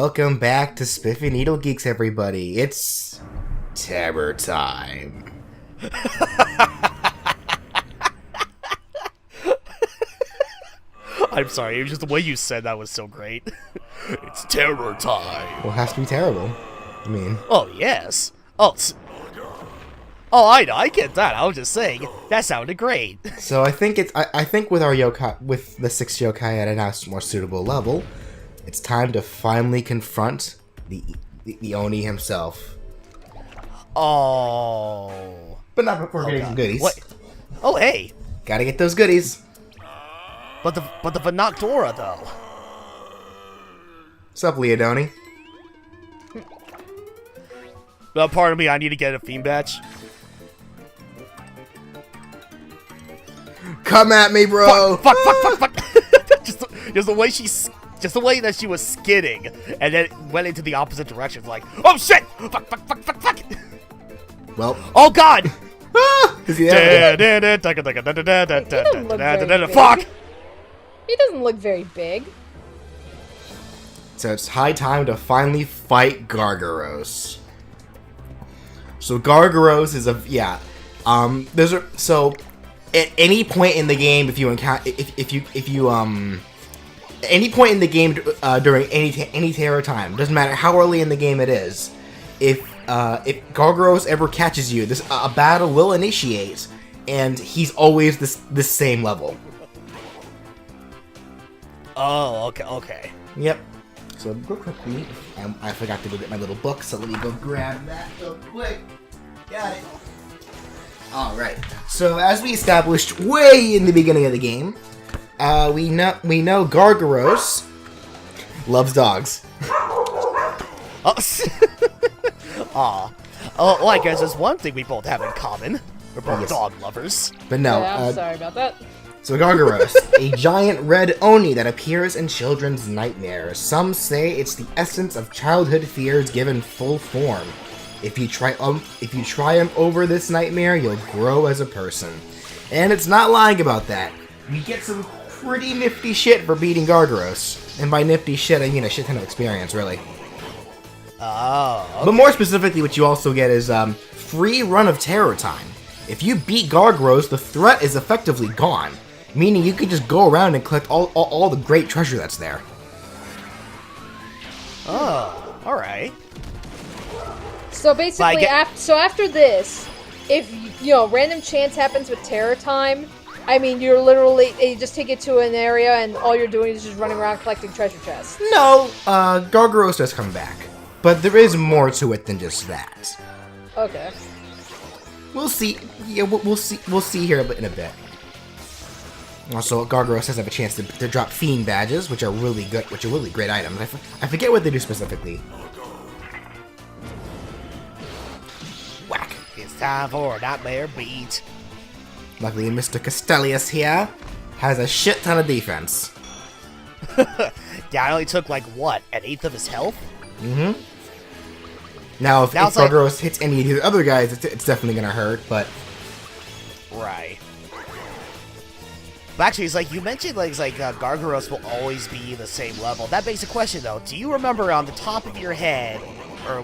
Welcome back to SpiffyNeedleGeeks, everybody. It's terror time. I'm sorry, it was just the way you said that was so great. It's terror time. Well, it has to be terrible. I mean... Oh, yes. Oh, I know, I get that. I was just saying, that sounded great. So I think it's... I think with our yokai... With the 6 yokai at a now more suitable level, it's time to finally confront the Oni himself. Oh. But not before getting some goodies. What? Oh, hey. Gotta get those goodies. But the Vinoctora, though. What's up, Leodoni? Pardon me, I need to get a theme badge. Come at me, bro! Fuck! just the way she's... Just the way that she was skidding, and then went into the opposite direction. It's like, oh shit! Fuck! Well. Oh god! Fuck! He doesn't look very big. So it's high time to finally fight Gargaros. So Gargaros is a so at any point in the game, if you encounter any point in the game during any terror time, doesn't matter how early in the game it is, if Gargaros ever catches you, a battle will initiate, and he's always this same level. Oh, okay. Yep. So real quickly, I forgot to go get my little book, so let me go grab that real quick. Got it. All right. So as we established way in the beginning of the game, we know Gargaros loves dogs. Well, I guess there's one thing we both have in common. We're both dog lovers. But no. Yeah, I'm sorry about that. So Gargaros, a giant red Oni that appears in children's nightmares. Some say it's the essence of childhood fears given full form. If you triumph over this nightmare, you'll grow as a person. And it's not lying about that. You get some pretty nifty shit for beating Gargaros. And by nifty shit, I mean a shit ton of experience, really. Oh, okay. But more specifically, what you also get is free run of terror time. If you beat Gargaros, the threat is effectively gone. Meaning you can just go around and collect all the great treasure that's there. Oh, alright. So basically, after this, if random chance happens with terror time, I mean, you just take it to an area and all you're doing is just running around collecting treasure chests. No, Gargaros does come back, but there is more to it than just that. Okay. We'll see. Yeah, we'll see. We'll see here in a bit. Also, Gargaros does have a chance to drop Fiend badges, which are really good, really great items. I forget what they do specifically. Whack. It's time for a nightmare beat. Luckily, Mr. Castellius here has a shit ton of defense. Yeah, I only took like what, an eighth of his health? Mm-hmm. Now, if Gargaros hits any of the other guys, it's definitely gonna hurt, but right. But actually, it's like you mentioned, Gargaros will always be the same level. That begs the question, though. Do you remember on the top of your head, or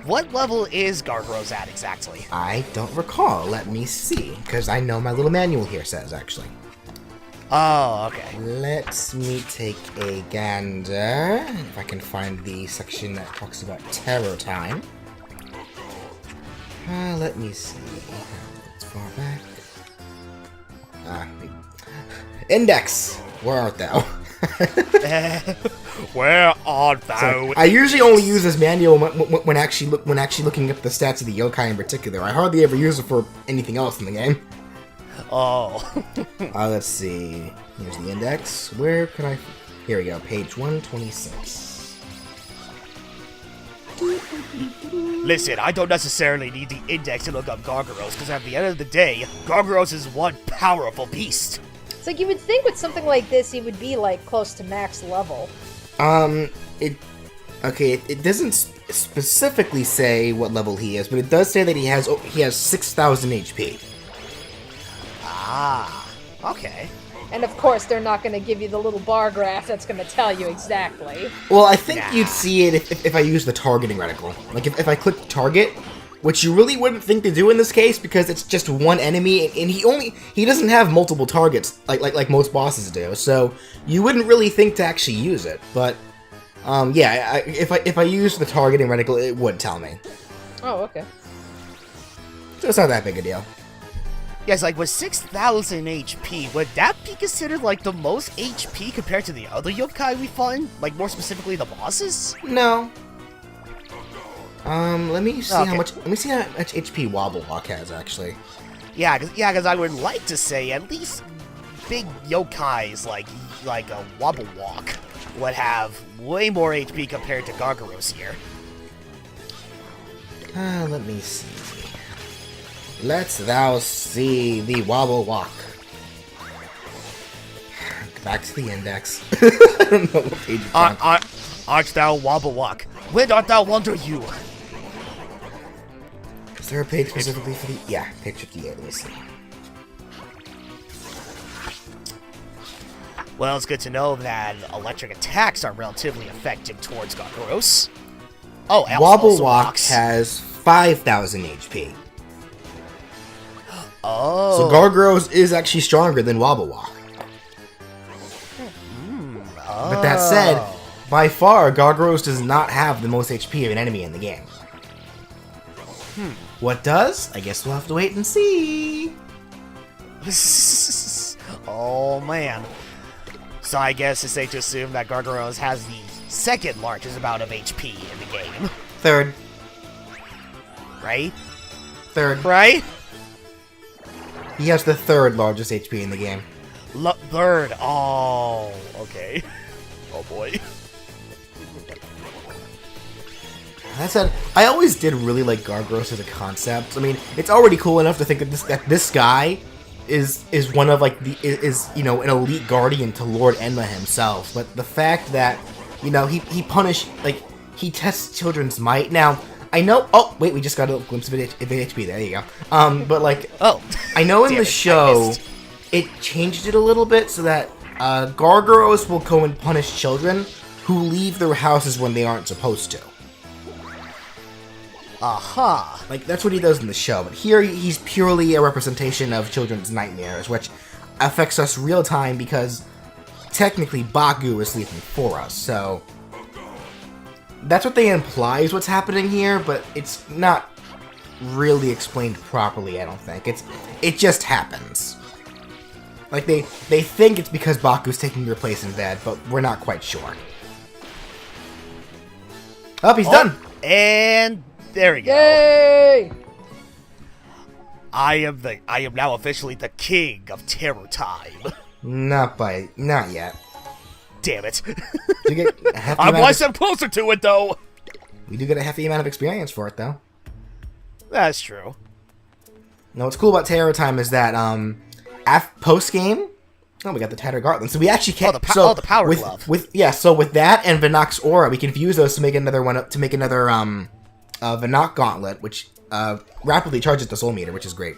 what level is Gargaros at exactly? I don't recall. Let me see, because I know my little manual here says, actually. Oh, okay. Let me take a gander, if I can find the section that talks about terror time. Let me see. It's far back. Index! Where art thou? Where art thou? So, I usually only use this manual when actually looking up the stats of the yokai in particular. I hardly ever use it for anything else in the game. Oh. Let's see. Here's the index. Where could I... Here we go. Page 126. Listen, I don't necessarily need the index to look up Gargaros, because at the end of the day, Gargaros is one powerful beast. It's like you would think with something like this, he would be close to max level. It doesn't specifically say what level he is, but it does say that he has 6,000 HP. Ah, okay. And of course, they're not going to give you the little bar graph that's going to tell you exactly. Well, I think you'd see it if I use the targeting reticle. Like, if I click target, which you really wouldn't think to do in this case because it's just one enemy, and he doesn't have multiple targets like most bosses do, so you wouldn't really think to actually use it. But yeah, if I use the targeting reticle, it would tell me. Oh, okay. So it's not that big a deal. Yes, like with 6,000 HP, would that be considered like the most HP compared to the other yokai we fought in? Like more specifically the bosses? No. Let me see how much. Let me see how much HP Wobble Walk has actually. Yeah, cause I would like to say at least big yokais like a Wobble Walk would have way more HP compared to Gargaros here. Let me see. Let's thou see the Wobble Walk. Back to the index. I don't know what page it's on. Art thou Wobble Walk? When art thou wonder you? Is there a page specifically for the... Yeah, page 58, let me see. Well, it's good to know that electric attacks are relatively effective towards Gargaros. Oh, Wobble Walk has 5,000 HP. Oh. So Gargaros is actually stronger than Wobble Walk. But that said, by far, Gargaros does not have the most HP of an enemy in the game. What does? I guess we'll have to wait and see. Oh, man. So I guess it's safe to assume that Gargaros has the second largest amount of HP in the game. Third. Right? Third. Right? He has the third largest HP in the game. Third. Oh, okay. Oh, boy. That said, I always did really like Gargaros as a concept. I mean, it's already cool enough to think that this guy is one of like is you know, an elite guardian to Lord Enma himself. But the fact that, you know, he he tests children's might. Now I know. Oh wait, we just got a glimpse of HP. There you go. But like, oh, I know in the show it changed it a little bit so that Gargaros will go and punish children who leave their houses when they aren't supposed to. Aha! Like, that's what he does in the show, but here he's purely a representation of children's nightmares, which affects us real time because technically Baku is sleeping for us, so that's what they imply is what's happening here, but it's not really explained properly, I don't think. It just happens. Like, they think it's because Baku's taking your place in bed, but we're not quite sure. Oh, he's done! And there we go. Yay! I am now officially the king of Terror Time. Not yet. Damn it. You get a hefty I'm amount one step closer to it, though. We do get a hefty amount of experience for it, though. That's true. Now, what's cool about Terror Time is that, post game, oh, we got the Tattered Garland. So we actually can't. The power glove. So with that and Vinoc's aura, we can fuse those to make another Vinoc gauntlet, which rapidly charges the soul meter, which is great.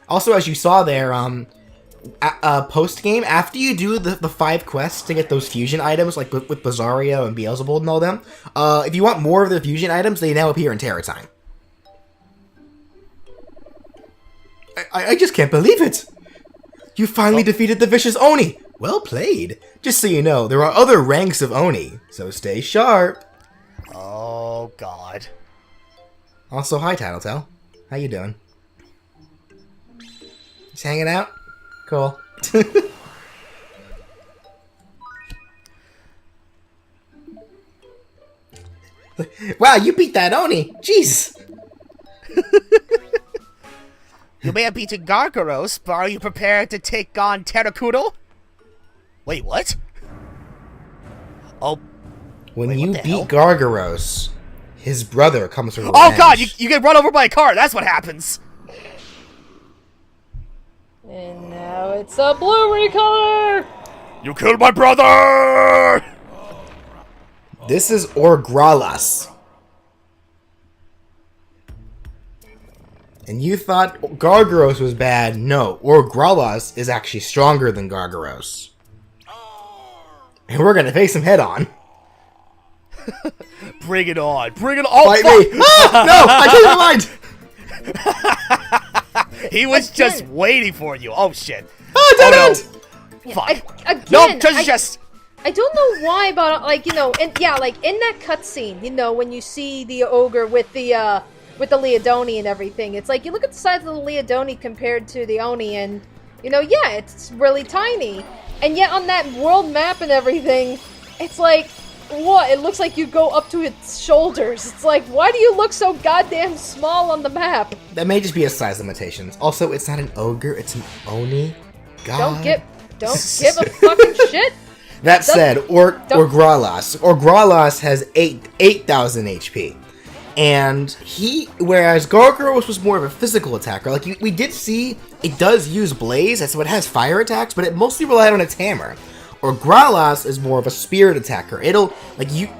Also, as you saw there, post game, after you do the 5 quests to get those fusion items, like with Bizarrio and Beelzebub and all them, if you want more of the fusion items, they now appear in Terror Time. I just can't believe it! You finally defeated the vicious Oni! Well played! Just so you know, there are other ranks of Oni, so stay sharp! Oh, God. Also, hi, Tattletale. How you doing? Just hanging out? Cool. Wow, you beat that Oni! Jeez! You may have beaten Gargaros, but are you prepared to take on Terrakudo? Wait, what? Oh. When you beat Gargaros, his brother comes from revenge. Oh god, you get run over by a car, that's what happens! And now it's a blue recolor! You killed my brother! This is Orgralas. And you thought Gargaros was bad. No, Orgralas is actually stronger than Gargaros. And we're gonna face him head on. Bring it on. Bring it on. Fight me. Ah, no, I changed my mind. He was just waiting for you. Oh, shit. Oh, dead end. Yeah, Fuck. No, just... I don't know why, but like, you know, and yeah, like in that cutscene, you know, when you see the ogre with the Leodoni and everything, it's like you look at the size of the Leodoni compared to the Oni, and you know, yeah, it's really tiny. And yet on that world map and everything, it's like, what? It looks like you go up to its shoulders. It's like, why do you look so goddamn small on the map? That may just be a size limitations. Also, it's not an ogre, it's an Oni. God. Don't give a fucking shit. That said, Orgralas has 8,000 HP. And whereas Gargaros was more of a physical attacker, like we did see, it does use Blaze, so it has fire attacks, but it mostly relied on its hammer. Orgralas is more of a spirit attacker. It'll,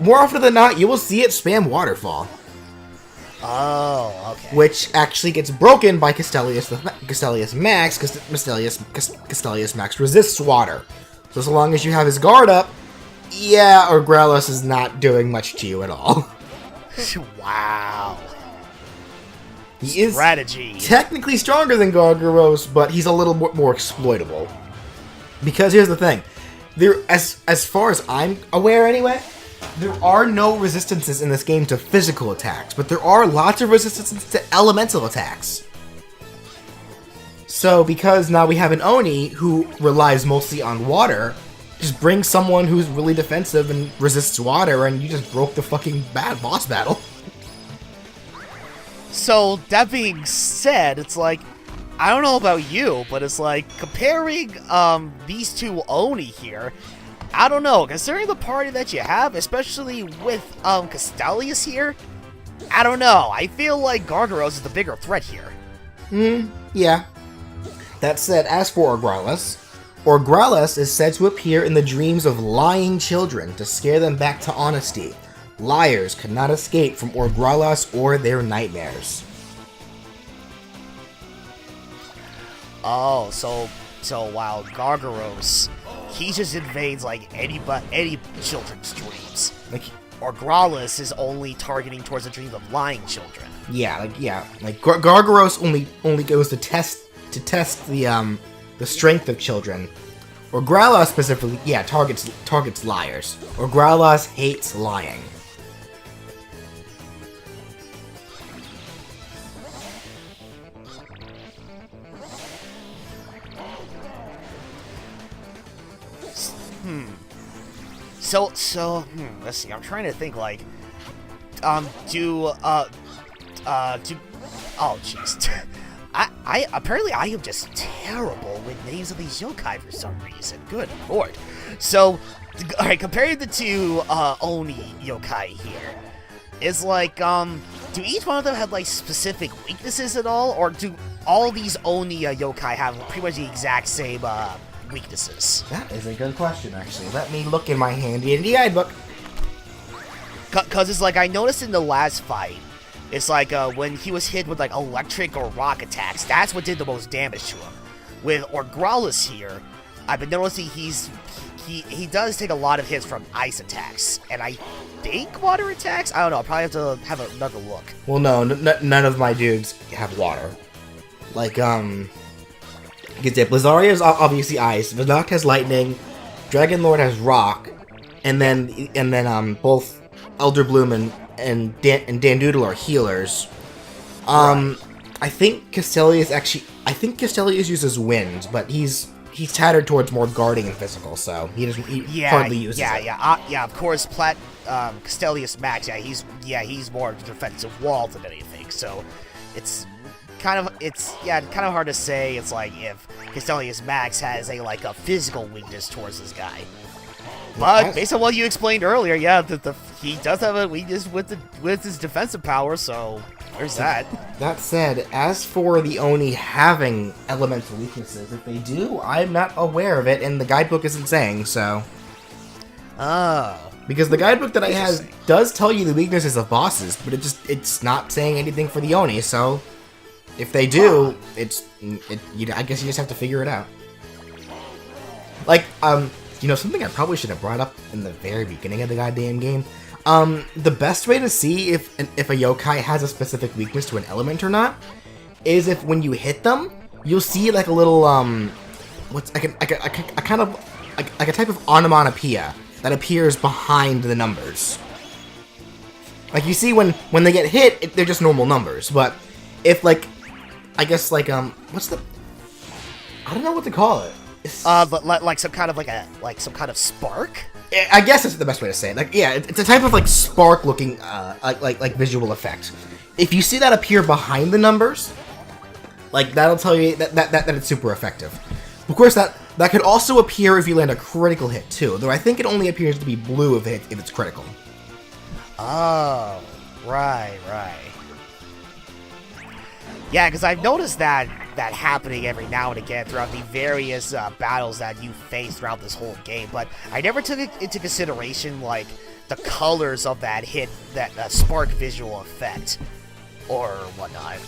more often than not, you will see it spam Waterfall. Oh, okay. Which actually gets broken by Castellius Max, because Castellius Max resists water. So as long as you have his guard up, yeah, Orgralas is not doing much to you at all. Wow. He Strategy. is technically stronger than Gargaros, but he's a little more exploitable. Because here's the thing. As far as I'm aware anyway, there are no resistances in this game to physical attacks, but there are lots of resistances to elemental attacks. So because now we have an Oni who relies mostly on water, just bring someone who's really defensive and resists water, and you just broke the fucking boss battle. So, that being said, it's like, I don't know about you, but it's like, comparing these two Oni here, I don't know, considering the party that you have, especially with Castellius here, I don't know, I feel like Gargaros is the bigger threat here. Yeah. That said, as for Orgralas is said to appear in the dreams of lying children to scare them back to honesty. Liars could not escape from Orgralas or their nightmares. Oh, so while Gargaros, he just invades like any children's dreams. Orgralas is only targeting towards the dreams of lying children. Yeah, Gargaros only goes to test the strength of children. Orgralas specifically, yeah, targets liars. Orgralas hates lying. Let's see, I'm trying to think, like, oh, jeez. Apparently I am just terrible with names of these yokai for some reason. Good lord. So, alright, comparing the two, Oni yokai here, is like, do each one of them have, like, specific weaknesses at all, or do all these Oni yokai have pretty much the exact same, weaknesses? That is a good question, actually. Let me look in my handy guidebook. Cause it's like, I noticed in the last fight, it's like, when he was hit with, like, electric or rock attacks, that's what did the most damage to him. With Orgralas here, I've been noticing he does take a lot of hits from ice attacks, and I think water attacks? I don't know, I'll probably have to have another look. Well, no, none of my dudes have water. Like, Blizzaria is obviously ice, Vidocq has lightning, Dragon Lord has rock, and then both Elder Bloom and Dandoodle are healers. Right. I think Castellius uses wind, but he's tattered towards more guarding and physical, so he hardly uses it. Yeah, of course, Castellius Max, he's more defensive wall than anything, so it's kind of hard to say. It's like if Castellius Max has a physical weakness towards this guy. But based on what you explained earlier, yeah, he does have a weakness with his defensive power, so there's that. That said, as for the Oni having elemental weaknesses, if they do, I'm not aware of it, and the guidebook isn't saying, so. Oh. Because the guidebook that I have does tell you the weaknesses of bosses, but it's not saying anything for the Oni, so If they do, I guess you just have to figure it out. Like, something I probably should have brought up in the very beginning of the goddamn game. The best way to see if a yokai has a specific weakness to an element or not is if when you hit them, you'll see like a little what's like a kind of like a type of onomatopoeia that appears behind the numbers. Like you see when they get hit, they're just normal numbers. But if like, I guess like I don't know what to call it. Like some kind of spark. I guess that's the best way to say it. Like, yeah, it's a type of like spark-looking like visual effect. If you see that appear behind the numbers, like that'll tell you that it's super effective. Of course, that could also appear if you land a critical hit too. Though I think it only appears to be blue if it's critical. Oh, right. Yeah, because I've noticed that happening every now and again throughout the various battles that you face throughout this whole game, but I never took it into consideration, like, the colors of that hit, that spark visual effect, or whatnot.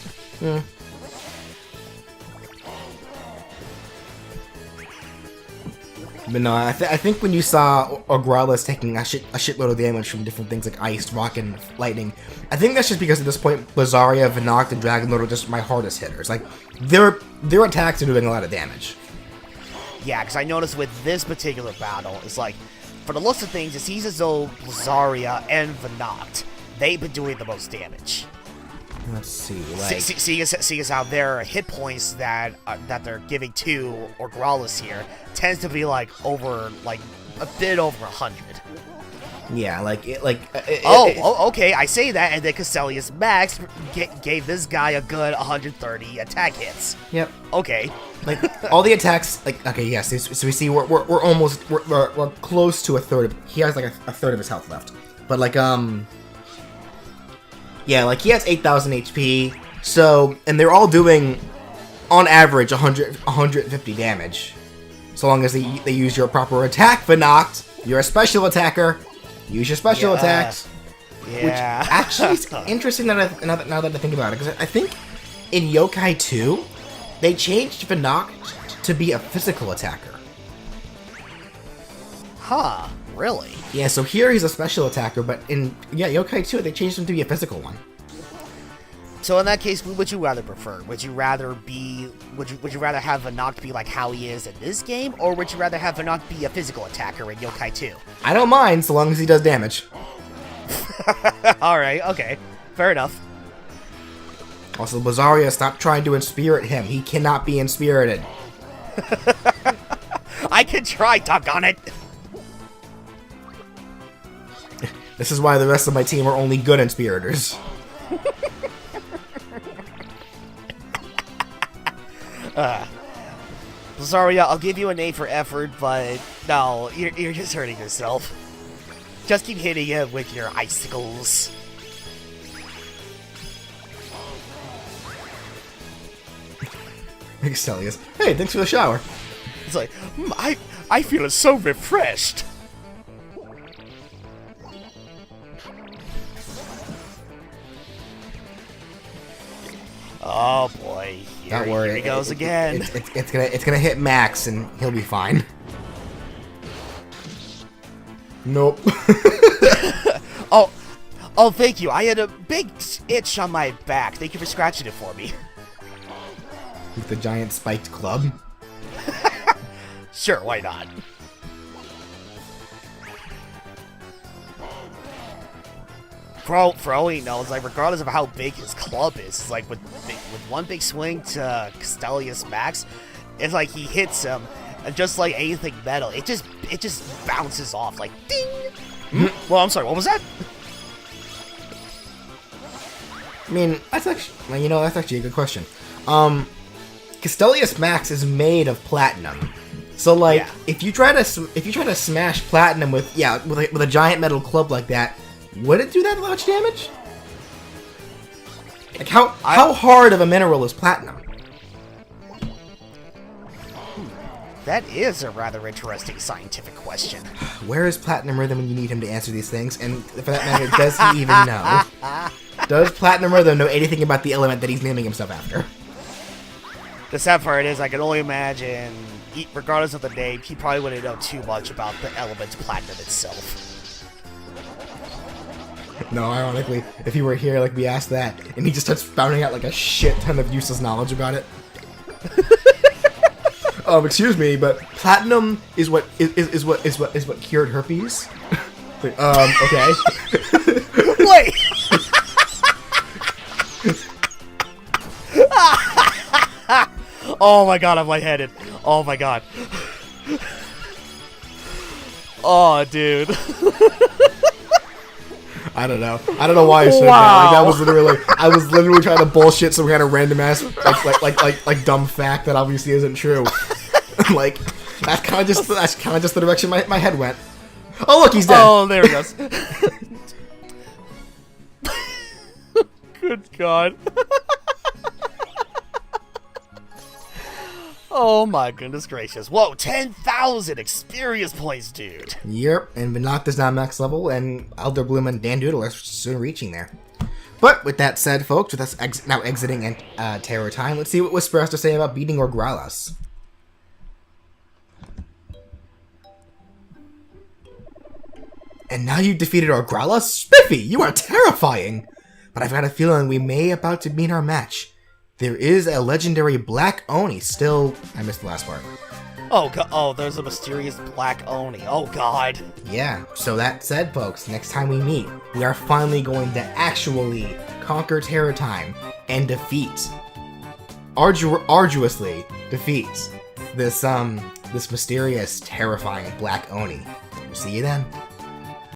But no, I think when you saw Growlithe taking a shitload of damage from different things like Ice, Rock, and Lightning, I think that's just because at this point, Blazaria, Vinoct, and Dragon Lord are just my hardest hitters. Like, their attacks are doing a lot of damage. Yeah, because I noticed with this particular battle, it's like, for the looks of things, it seems as though Blazaria and Vinoct, they've been doing the most damage. Let's see, like... Seeing as how their hit points that they're giving to Growlithe here tends to be like over, like, a bit over 100. Yeah, okay, I say that, and then Castellius Max gave this guy a good 130 attack hits. Yep. Okay. Like, all the attacks, like, okay, yes, so we see we're almost, we're close to a third he has, like, a third of his health left. But, like, yeah, like, he has 8,000 HP, so, and they're all doing, on average, 150 damage. So long as they use your proper attack, Vinoct. You're a special attacker. Use your special attacks. Yeah. Which actually is interesting now that I think about it, because I think in Yokai 2, they changed Vinoct to be a physical attacker. Huh, really? Yeah, so here he's a special attacker, but in Yokai 2, they changed him to be a physical one. So in that case, what would you rather prefer? Would you rather have Vinoct be like how he is in this game, or would you rather have Vinoct be a physical attacker in Yokai 2? I don't mind, so long as he does damage. Alright, okay. Fair enough. Also, Blazaria, stop trying to inspirit him. He cannot be inspirited. I can try, doggone it! This is why the rest of my team are only good inspirators. Blazaria, I'll give you an A for effort, but no, you're just hurting yourself. Just keep hitting him with your icicles. Castellius, hey, thanks for the shower. It's like, I feel so refreshed. Oh boy, Don't worry, here he goes again. It's gonna hit Max and he'll be fine. Nope. Oh, thank you. I had a big itch on my back. Thank you for scratching it for me. With the giant spiked club. Sure, why not? For all he knows, like, regardless of how big his club is, it's like with one big swing to Castellius Max, it's like he hits him, and just like anything metal, it just bounces off, like, ding! Mm-hmm. Well, I'm sorry, what was that? I mean, that's actually a good question. Castellius Max is made of platinum. So, like, yeah. if you try to smash platinum with a giant metal club like that, would it do that much damage? Like, how hard of a mineral is platinum? That is a rather interesting scientific question. Where is Platinum Rhythm when you need him to answer these things? And for that matter, does he even know? Does Platinum Rhythm know anything about the element that he's naming himself after? The sad part is, I can only imagine, regardless of the name, he probably wouldn't know too much about the element Platinum itself. No, ironically, if he were here, like, we asked that, and he just starts spouting out, like, a shit ton of useless knowledge about it. Excuse me, but platinum is what cured herpes? Okay. Wait! Oh my god, I'm lightheaded. Oh my god. Oh, dude. I don't know why I said that. Like, that was literally, I was literally trying to bullshit some kind of random ass, like dumb fact that obviously isn't true. Like, that's kind of just the direction my head went. Oh, look, he's dead. Oh, there he goes. Good god. Oh my goodness gracious. Whoa, 10,000 experience points, dude. Yep, and Noctis is now max level, and Elder Bloom and Dan Doodle are soon reaching there. But with that said, folks, with us now exiting Terror Time, let's see what Whisper has to say about beating Orgralas. And now you've defeated Orgralas? Spiffy, you are terrifying! But I've got a feeling we may about to meet our match. There is a legendary Black Oni still... I missed the last part. Oh, oh, there's a mysterious Black Oni. Oh, God. Yeah, so that said, folks, next time we meet, we are finally going to actually conquer Terror Time and defeat... arduously defeat this mysterious, terrifying Black Oni. We'll see you then.